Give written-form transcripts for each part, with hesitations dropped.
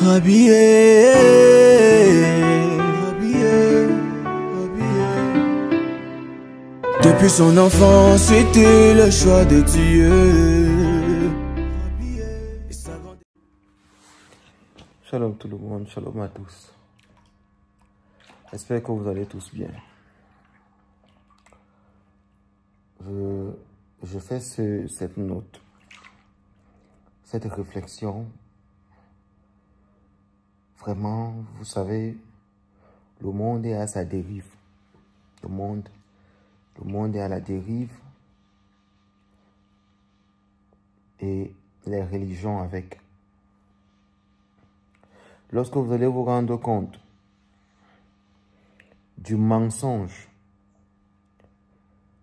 Habillé, habillé, habillé. Depuis son enfance, c'était le choix de Dieu. Shalom tout le monde, shalom à tous. J'espère que vous allez tous bien. Je fais cette note, cette réflexion. Vraiment, vous savez, le monde est à sa dérive. Le monde est à la dérive. Et les religions avec. Lorsque vous allez vous rendre compte du mensonge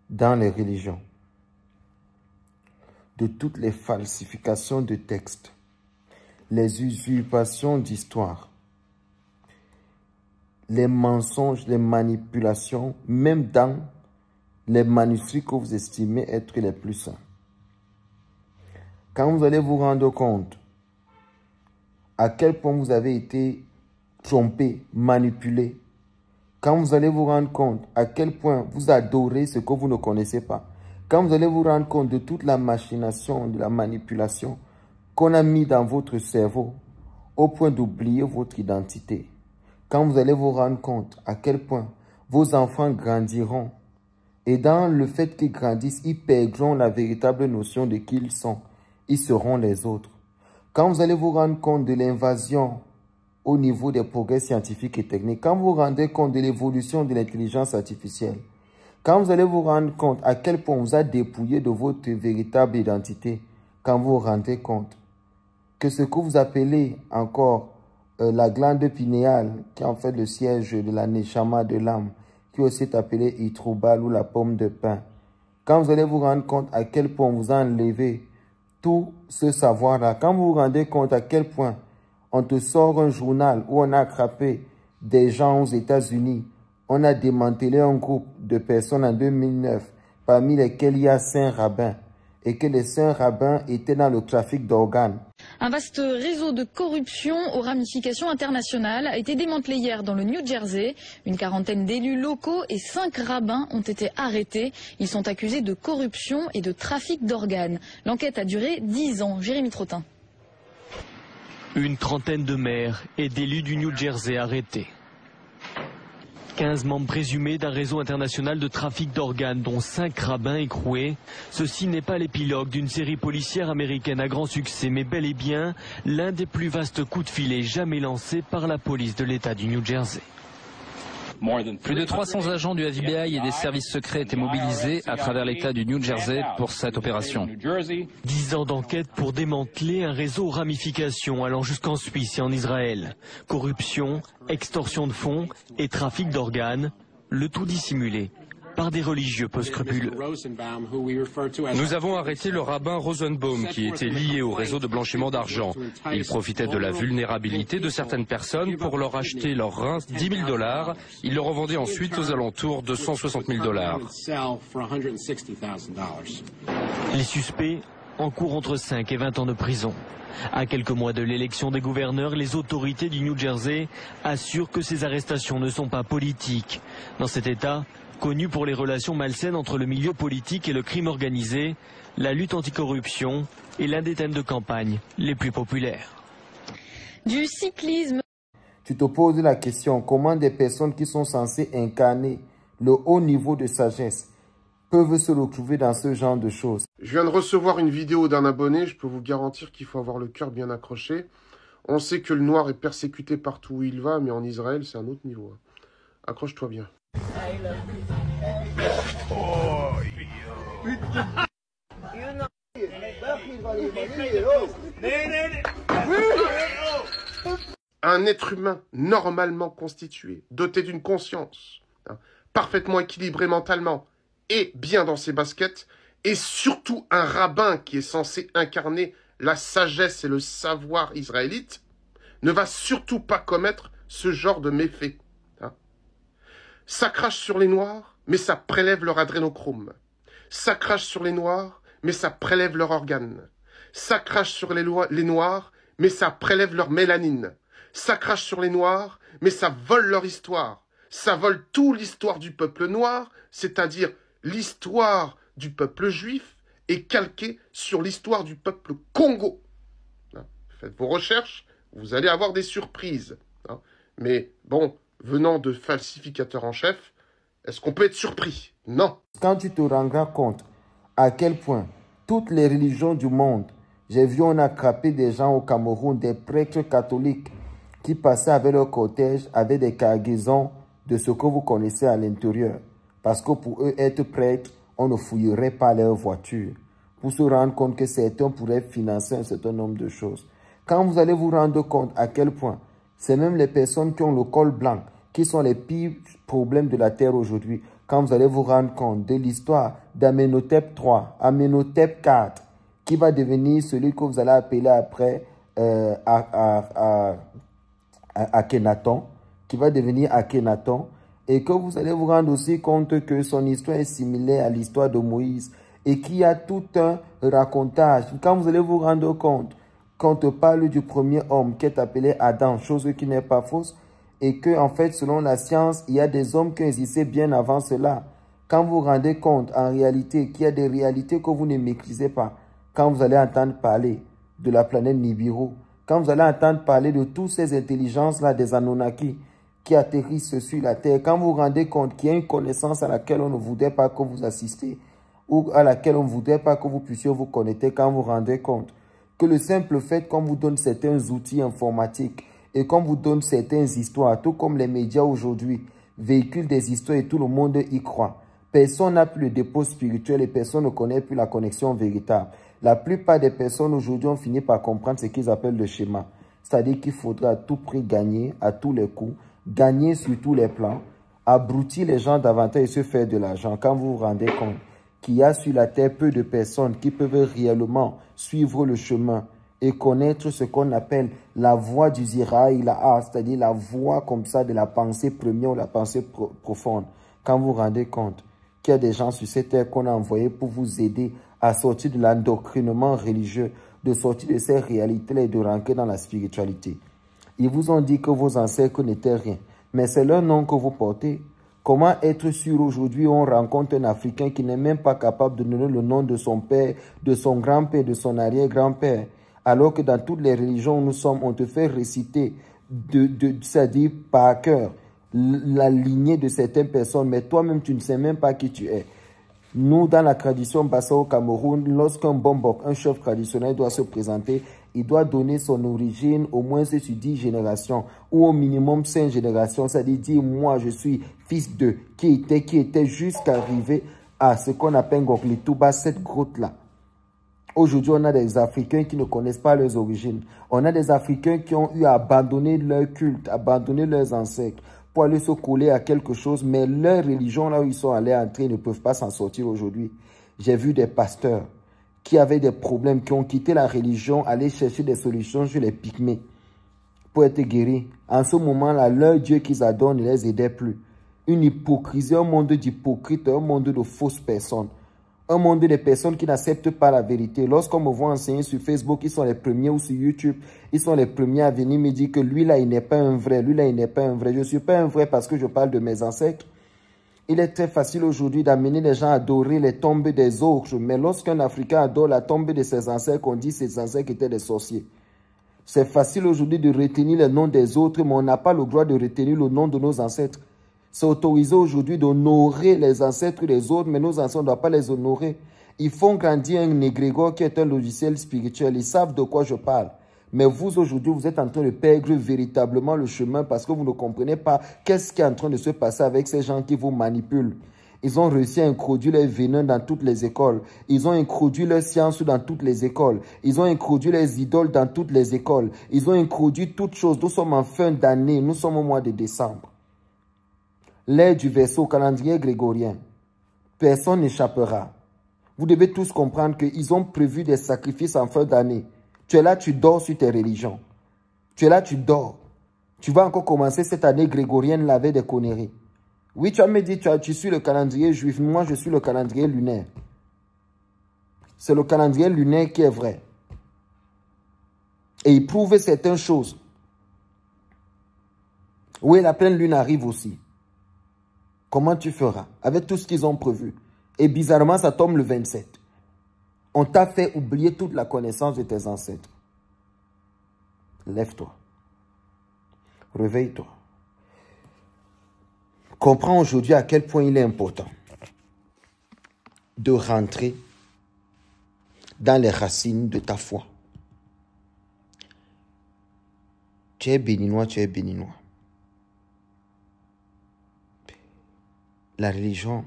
dans les religions, de toutes les falsifications de textes, les usurpations d'histoire, les mensonges, les manipulations, même dans les manuscrits que vous estimez être les plus saints. Quand vous allez vous rendre compte à quel point vous avez été trompé, manipulé, quand vous allez vous rendre compte à quel point vous adorez ce que vous ne connaissez pas, quand vous allez vous rendre compte de toute la machination, de la manipulation qu'on a mis dans votre cerveau au point d'oublier votre identité, quand vous allez vous rendre compte à quel point vos enfants grandiront et dans le fait qu'ils grandissent, ils perdront la véritable notion de qui ils sont, ils seront les autres. Quand vous allez vous rendre compte de l'invasion au niveau des progrès scientifiques et techniques, quand vous vous rendez compte de l'évolution de l'intelligence artificielle, quand vous allez vous rendre compte à quel point on vous a dépouillé de votre véritable identité, quand vous vous rendez compte que ce que vous appelez encore la glande pinéale, qui est en fait le siège de la neshama de l'âme, qui est aussi appelée Itroubal ou la pomme de pin, quand vous allez vous rendre compte à quel point on vous a enlevé tout ce savoir-là, quand vous vous rendez compte à quel point on te sort un journal où on a attrapé des gens aux États-Unis, on a démantelé un groupe de personnes en 2009, parmi lesquels il y a 5 rabbins, et que les 5 rabbins étaient dans le trafic d'organes. Un vaste réseau de corruption aux ramifications internationales a été démantelé hier dans le New Jersey. Une quarantaine d'élus locaux et 5 rabbins ont été arrêtés. Ils sont accusés de corruption et de trafic d'organes. L'enquête a duré 10 ans. Jérémy Trottin. Une trentaine de maires et d'élus du New Jersey arrêtés. 15 membres présumés d'un réseau international de trafic d'organes, dont 5 rabbins écroués. Ceci n'est pas l'épilogue d'une série policière américaine à grand succès, mais bel et bien l'un des plus vastes coups de filet jamais lancés par la police de l'État du New Jersey. Plus de 300 agents du FBI et des services secrets étaient mobilisés à travers l'État du New Jersey pour cette opération. 10 ans d'enquête pour démanteler un réseau aux ramifications allant jusqu'en Suisse et en Israël. Corruption, extorsion de fonds et trafic d'organes, le tout dissimulé par des religieux peu scrupuleux. Nous avons arrêté le rabbin Rosenbaum qui était lié au réseau de blanchiment d'argent. Il profitait de la vulnérabilité de certaines personnes pour leur acheter leurs reins 10 000 $. Il le revendait ensuite aux alentours de 160 000 $. Les suspects encourent entre 5 et 20 ans de prison. À quelques mois de l'élection des gouverneurs, les autorités du New Jersey assurent que ces arrestations ne sont pas politiques. Dans cet État, connu pour les relations malsaines entre le milieu politique et le crime organisé, la lutte anticorruption est l'un des thèmes de campagne les plus populaires. Du cyclisme. Tu te poses la question, comment des personnes qui sont censées incarner le haut niveau de sagesse peuvent se retrouver dans ce genre de choses? Je viens de recevoir une vidéo d'un abonné, je peux vous garantir qu'il faut avoir le cœur bien accroché. On sait que le noir est persécuté partout où il va, mais en Israël, c'est un autre niveau. Accroche-toi bien. Un être humain normalement constitué, doté d'une conscience, parfaitement équilibré mentalement et bien dans ses baskets, et surtout un rabbin qui est censé incarner la sagesse et le savoir israélite, ne va surtout pas commettre ce genre de méfaits. Ça crache sur les noirs, mais ça prélève leur adrénochrome. Ça crache sur les noirs, mais ça prélève leur organe. Ça crache sur les noirs, mais ça prélève leur mélanine. ça crache sur les Noirs, mais ça vole leur histoire. Ça vole toute l'histoire du peuple noir, c'est-à-dire l'histoire du peuple juif est calquée sur l'histoire du peuple Congo. Faites vos recherches, vous allez avoir des surprises. Mais bon, venant de falsificateurs en chef, est-ce qu'on peut être surpris? Non. Quand tu te rendras compte à quel point toutes les religions du monde, j'ai vu on a attrapé des gens au Cameroun, des prêtres catholiques qui passaient avec leur cortège, avec des cargaisons de ce que vous connaissez à l'intérieur. Parce que pour eux, être prêtre, on ne fouillerait pas leur voiture. Pour se rendre compte que certains pourraient financer un certain nombre de choses. Quand vous allez vous rendre compte à quel point, c'est même les personnes qui ont le col blanc, qui sont les pires problèmes de la terre aujourd'hui. Quand vous allez vous rendre compte de l'histoire d'Amenhotep III, Amenhotep IV, qui va devenir celui que vous allez appeler après Akhenaton, qui va devenir Akhenaton, et que vous allez vous rendre aussi compte que son histoire est similaire à l'histoire de Moïse, et qu'il y a tout un racontage. Quand vous allez vous rendre compte, quand on parle du premier homme qui est appelé Adam, chose qui n'est pas fausse, et que, en fait, selon la science, il y a des hommes qui existaient bien avant cela. Quand vous vous rendez compte, en réalité, qu'il y a des réalités que vous ne maîtrisez pas, quand vous allez entendre parler de la planète Nibiru, quand vous allez entendre parler de toutes ces intelligences-là des Anunnaki qui atterrissent sur la Terre, quand vous vous rendez compte qu'il y a une connaissance à laquelle on ne voudrait pas que vous assistiez, ou à laquelle on ne voudrait pas que vous puissiez vous connecter, quand vous vous rendez compte que le simple fait qu'on vous donne certains outils informatiques et qu'on vous donne certaines histoires, tout comme les médias aujourd'hui véhiculent des histoires et tout le monde y croit. Personne n'a plus le dépôt spirituel et personne ne connaît plus la connexion véritable. La plupart des personnes aujourd'hui ont fini par comprendre ce qu'ils appellent le schéma. C'est-à-dire qu'il faudra à tout prix gagner, à tous les coups, gagner sur tous les plans, abrutir les gens davantage et se faire de l'argent. Quand vous vous rendez compte qu'il y a sur la terre peu de personnes qui peuvent réellement suivre le chemin et connaître ce qu'on appelle la voie du Ziraï, c'est-à-dire la voie comme ça de la pensée première ou la pensée profonde. Quand vous vous rendez compte qu'il y a des gens sur cette terre qu'on a envoyés pour vous aider à sortir de l'endoctrinement religieux, de sortir de ces réalités et de rentrer dans la spiritualité. Ils vous ont dit que vos ancêtres n'étaient rien, mais c'est leur nom que vous portez. Comment être sûr aujourd'hui on rencontre un Africain qui n'est même pas capable de donner le nom de son père, de son grand-père, de son arrière-grand-père, alors que dans toutes les religions où nous sommes, on te fait réciter, c'est-à-dire par cœur, la lignée de certaines personnes, mais toi-même tu ne sais même pas qui tu es. Nous, dans la tradition Bassa au Cameroun, lorsqu'un bombok, un chef traditionnel doit se présenter, il doit donner son origine au moins sur 10 générations ou au minimum 5 générations. C'est-à-dire dire, moi, je suis fils de qui était jusqu'à arriver à ce qu'on appelle Ngoglitouba, cette grotte-là. Aujourd'hui, on a des Africains qui ne connaissent pas leurs origines. On a des Africains qui ont eu à abandonner leur culte, abandonner leurs ancêtres pour aller se coller à quelque chose, mais leur religion, là où ils sont allés entrer, ne peuvent pas s'en sortir aujourd'hui. J'ai vu des pasteurs qui avaient des problèmes, qui ont quitté la religion, aller chercher des solutions sur les pygmées pour être guéris. En ce moment-là, leur Dieu qu'ils adorent ne les aidait plus. Une hypocrisie, un monde d'hypocrites, un monde de fausses personnes. Un monde de personnes qui n'acceptent pas la vérité. Lorsqu'on me voit enseigner sur Facebook, ils sont les premiers, ou sur YouTube, ils sont les premiers à venir me dire que lui là, il n'est pas un vrai, lui là, il n'est pas un vrai. Je ne suis pas un vrai parce que je parle de mes ancêtres. Il est très facile aujourd'hui d'amener les gens à adorer les tombes des autres. Mais lorsqu'un Africain adore la tombe de ses ancêtres, on dit que ses ancêtres étaient des sorciers. C'est facile aujourd'hui de retenir les noms des autres, mais on n'a pas le droit de retenir le nom de nos ancêtres. C'est autorisé aujourd'hui d'honorer les ancêtres des autres, mais nos ancêtres ne doivent pas les honorer. Ils font grandir un égrégore qui est un logiciel spirituel. Ils savent de quoi je parle. Mais vous, aujourd'hui, vous êtes en train de perdre véritablement le chemin parce que vous ne comprenez pas qu'est-ce qui est en train de se passer avec ces gens qui vous manipulent. Ils ont réussi à introduire les venins dans toutes les écoles. Ils ont introduit leur science dans toutes les écoles. Ils ont introduit les idoles dans toutes les écoles. Ils ont introduit toutes choses. Nous sommes en fin d'année. Nous sommes au mois de décembre. L'ère du Verseau au calendrier grégorien. Personne n'échappera. Vous devez tous comprendre qu'ils ont prévu des sacrifices en fin d'année. Tu es là, tu dors sur tes religions. Tu es là, tu dors. Tu vas encore commencer cette année grégorienne là avec des conneries. Oui, tu as me dit, tu suis le calendrier juif. Moi, je suis le calendrier lunaire. C'est le calendrier lunaire qui est vrai. Et il prouve certaines choses. Oui, la pleine lune arrive aussi. Comment tu feras? Avec tout ce qu'ils ont prévu. Et bizarrement, ça tombe le 27. On t'a fait oublier toute la connaissance de tes ancêtres. Lève-toi. Réveille-toi. Comprends aujourd'hui à quel point il est important de rentrer dans les racines de ta foi. Tu es béninois, tu es béninois. La religion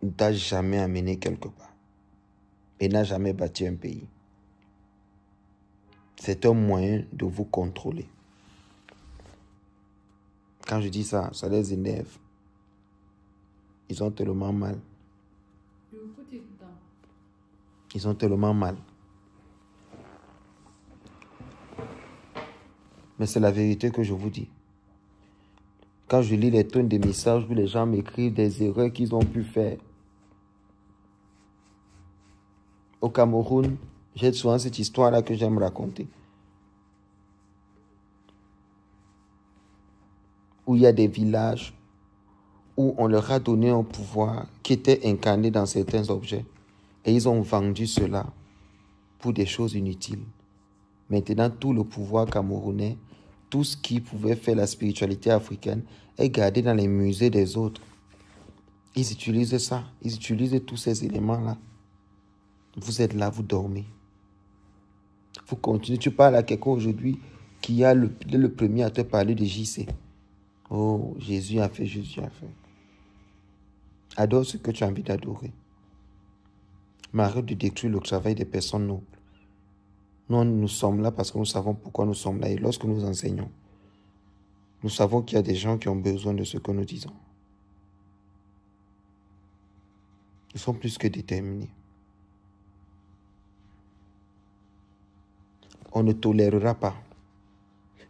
ne t'a jamais amené quelque part et n'a jamais bâti un pays. C'est un moyen de vous contrôler. Quand je dis ça, ça les énerve. Ils ont tellement mal. Ils ont tellement mal. Mais c'est la vérité que je vous dis. Quand je lis les tonnes de messages où les gens m'écrivent des erreurs qu'ils ont pu faire. Au Cameroun, j'ai souvent cette histoire-là que j'aime raconter. Où il y a des villages où on leur a donné un pouvoir qui était incarné dans certains objets. Et ils ont vendu cela pour des choses inutiles. Maintenant, tout le pouvoir camerounais, tout ce qui pouvait faire la spiritualité africaine est gardé dans les musées des autres. Ils utilisent ça. Ils utilisent tous ces éléments-là. Vous êtes là, vous dormez. Vous continuez. Tu parles à quelqu'un aujourd'hui qui a le premier à te parler de JC. Oh, Jésus a fait, Jésus a fait. Adore ce que tu as envie d'adorer. Mais arrête de détruire le travail des personnes nobles. Nous sommes là parce que nous savons pourquoi nous sommes là. Et lorsque nous enseignons, nous savons qu'il y a des gens qui ont besoin de ce que nous disons. Nous sommes plus que déterminés. On ne tolérera pas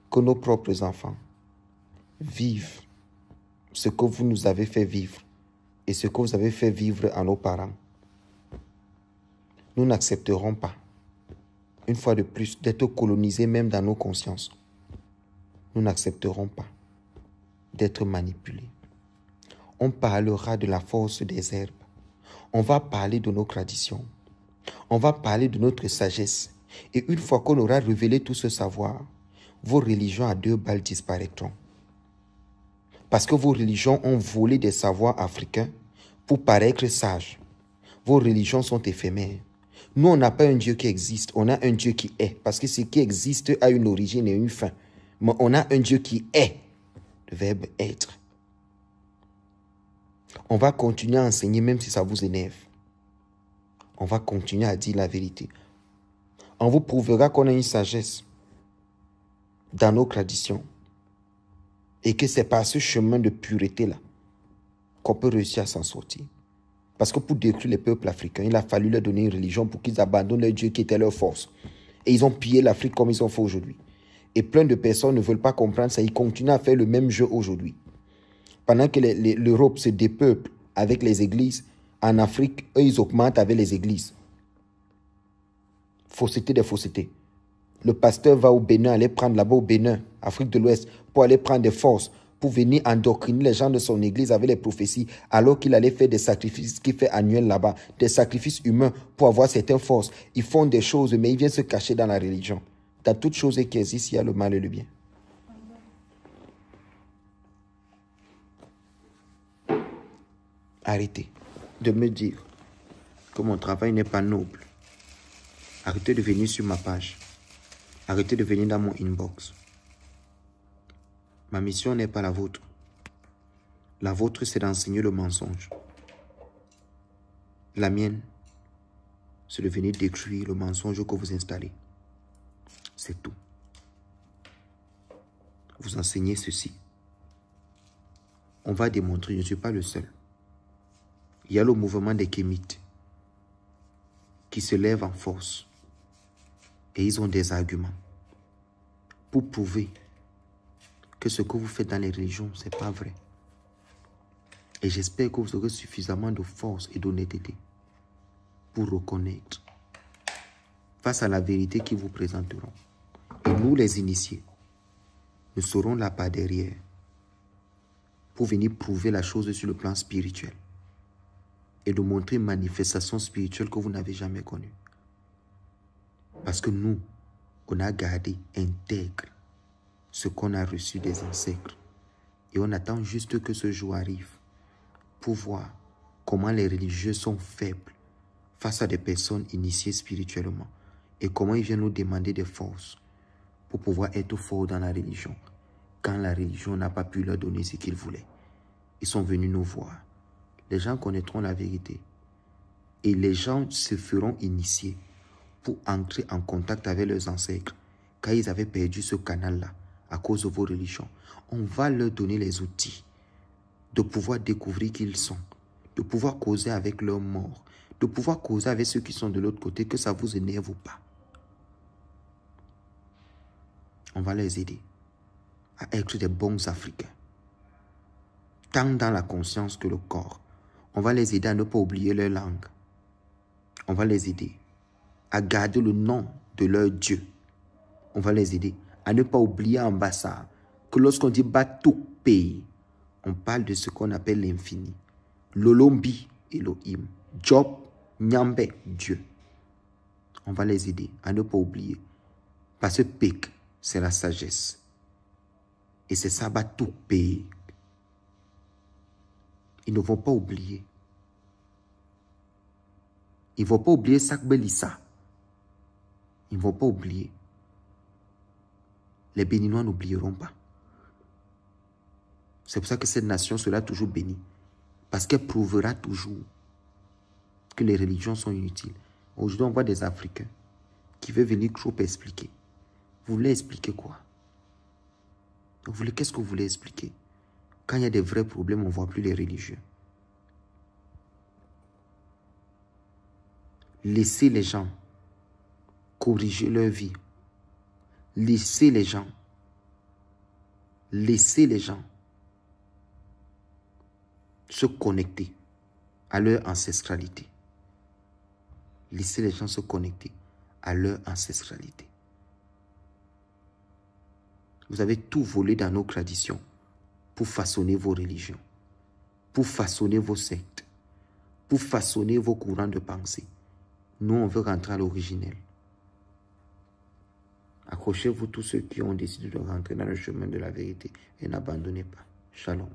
que nos propres enfants vivent ce que vous nous avez fait vivre et ce que vous avez fait vivre à nos parents. Nous n'accepterons pas, une fois de plus, d'être colonisés même dans nos consciences. Nous n'accepterons pas d'être manipulés. On parlera de la force des herbes. On va parler de nos traditions. On va parler de notre sagesse. Et une fois qu'on aura révélé tout ce savoir, vos religions à 2 balles disparaîtront. Parce que vos religions ont volé des savoirs africains pour paraître sages. Vos religions sont éphémères. Nous, on n'a pas un Dieu qui existe, on a un Dieu qui est. Parce que ce qui existe a une origine et une fin. Mais on a un Dieu qui est. Le verbe être. On va continuer à enseigner même si ça vous énerve. On va continuer à dire la vérité. On vous prouvera qu'on a une sagesse dans nos traditions. Et que c'est par ce chemin de pureté-là qu'on peut réussir à s'en sortir. Parce que pour détruire les peuples africains, il a fallu leur donner une religion pour qu'ils abandonnent leur Dieu qui était leur force. Et ils ont pillé l'Afrique comme ils ont fait aujourd'hui. Et plein de personnes ne veulent pas comprendre ça. Ils continuent à faire le même jeu aujourd'hui. Pendant que l'Europe se dépeuple avec les églises, en Afrique, eux, ils augmentent avec les églises. Fausseté des faussetés. Le pasteur va au Bénin, aller prendre là-bas au Bénin, Afrique de l'Ouest, pour aller prendre des forces, pour venir endoctriner les gens de son église avec les prophéties, alors qu'il allait faire des sacrifices qu'il fait annuels là-bas, des sacrifices humains pour avoir certaines forces. Ils font des choses, mais ils viennent se cacher dans la religion. Dans toutes choses qui existent, il y a le mal et le bien. Arrêtez de me dire que mon travail n'est pas noble. Arrêtez de venir sur ma page. Arrêtez de venir dans mon inbox. Ma mission n'est pas la vôtre. La vôtre, c'est d'enseigner le mensonge. La mienne, c'est de venir détruire le mensonge que vous installez. C'est tout. Vous enseignez ceci. On va démontrer, je ne suis pas le seul. Il y a le mouvement des Kémites qui se lève en force. Et ils ont des arguments pour prouver que ce que vous faites dans les religions, ce n'est pas vrai. Et j'espère que vous aurez suffisamment de force et d'honnêteté pour reconnaître face à la vérité qu'ils vous présenteront. Et nous, les initiés, ne seront là par derrière pour venir prouver la chose sur le plan spirituel et de montrer une manifestation spirituelle que vous n'avez jamais connue. Parce que nous, on a gardé intègre ce qu'on a reçu des ancêtres. Et on attend juste que ce jour arrive pour voir comment les religieux sont faibles face à des personnes initiées spirituellement et comment ils viennent nous demander des forces pour pouvoir être forts dans la religion quand la religion n'a pas pu leur donner ce qu'ils voulaient. Ils sont venus nous voir. Les gens connaîtront la vérité et les gens se feront initier pour entrer en contact avec leurs ancêtres car ils avaient perdu ce canal-là à cause de vos religions. On va leur donner les outils de pouvoir découvrir qui ils sont, de pouvoir causer avec leurs morts, de pouvoir causer avec ceux qui sont de l'autre côté, que ça vous énerve ou pas. On va les aider à être des bons Africains, tant dans la conscience que le corps. On va les aider à ne pas oublier leur langue. On va les aider à garder le nom de leur Dieu. On va les aider à ne pas oublier en Bassa que lorsqu'on dit Batou pays, on parle de ce qu'on appelle l'infini. Lolombi, Elohim. Job, Nyambe, Dieu. On va les aider à ne pas oublier. Parce que Pek, c'est la sagesse. Et c'est ça, Batou pays. Ils ne vont pas oublier. Ils ne vont pas oublier Sakbelissa. Ils ne vont pas oublier. Les Béninois n'oublieront pas. C'est pour ça que cette nation sera toujours bénie. Parce qu'elle prouvera toujours que les religions sont inutiles. Aujourd'hui, on voit des Africains qui veulent venir trop expliquer. Vous voulez expliquer quoi? Qu'est-ce que vous voulez expliquer? Quand il y a des vrais problèmes, on ne voit plus les religieux. Laissez les gens corriger leur vie. Laissez les gens se connecter à leur ancestralité. Laissez les gens se connecter à leur ancestralité. Vous avez tout volé dans nos traditions pour façonner vos religions, pour façonner vos sectes, pour façonner vos courants de pensée. Nous, on veut rentrer à l'originel. Accrochez-vous tous ceux qui ont décidé de rentrer dans le chemin de la vérité et n'abandonnez pas. Shalom.